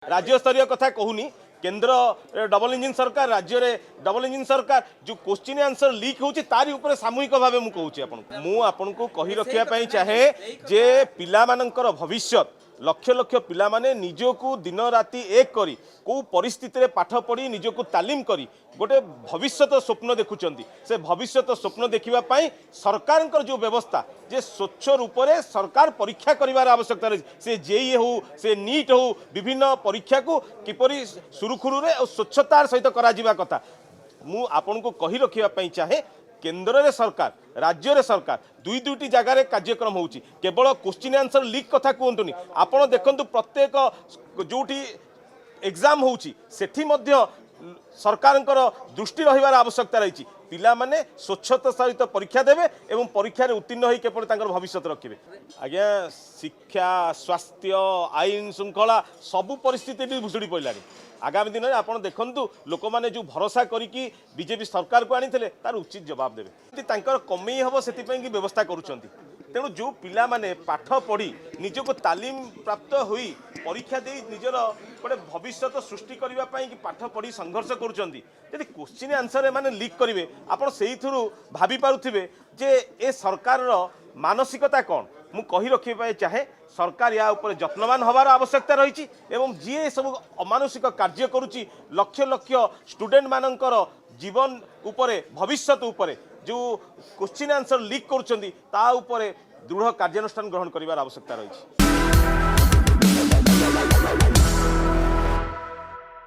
राज्य स्तरीय कथा कहूनी केंद्र डबल इंजिन सरकार राज्य में डबल इंजिन सरकार जो क्वेश्चन आंसर लीक होची तारी ऊपर सामूहिक भाव मुझे कही रखा चाहे जे पिला मानकर भविष्य लक्ष लक्ष पिला माने निजको दिन राति एक करी को परिस्थिति पाठ पढ़ी निजको तालीम करी गोटे भविष्य स्वप्न देखुंट से भविष्य स्वप्न देखा सरकार जो व्यवस्था जे स्वच्छ रूप से सरकार परीक्षा करार आवश्यकता रही से जेई हो से नीट हो विभिन्न परीक्षा को किपरि सुरुखुरु और स्वच्छतार सहित करा कथा मु आपन को कही रखा चाहे केंद्र रे सरकार राज्य रे सरकार दुईटी जगार कार्यक्रम होची केवल क्वेश्चन आंसर लीक कथा कहतुनी आपण देखंतु प्रत्येक जोटी एग्जाम होची सेठी मध्य सरकारंकर दृष्टि रहिबार आवश्यकता रही पिला माने स्वच्छता सहित परीक्षा देवे एवं परीक्षा रे उत्तीर्ण होई केवल तांकर भविष्य रखिबे आज्ञा शिक्षा स्वास्थ्य आईन श्रृंखला सबु परिस्थिति भुसुड़ी पड़ानी आगामी दिन में आप देखु लोक मैंने जो भरोसा करी बीजेपी सरकार को आनी तार उचित जवाब देवे तांकर कमई हम से व्यवस्था करुँच तेणु जो पिला माने पाठ पढ़ी निजको तालीम प्राप्त हुई परीक्षा दे निजर गोटे भविष्य सृष्टि करने कि पाठ पढ़ी संघर्ष करुँच क्वेश्चन आंसर मैंने लीक करेंगे आपड़ से भावी पारुथिबे जे ए सरकार मानसिकता कौन मु कही रखा चाहे सरकार या ऊपर जत्नवान हबार आवश्यकता रही एवं जी सब अमानुषिक कार्य करुच्ची लक्ष लक्ष स्टूडेंट मानकर जीवन उपरे भविष्य उपरे जो क्वेश्चन आंसर लीक करुँच ता उपरे दृढ़ कार्यानुष्ठान ग्रहण करार आवश्यकता रही।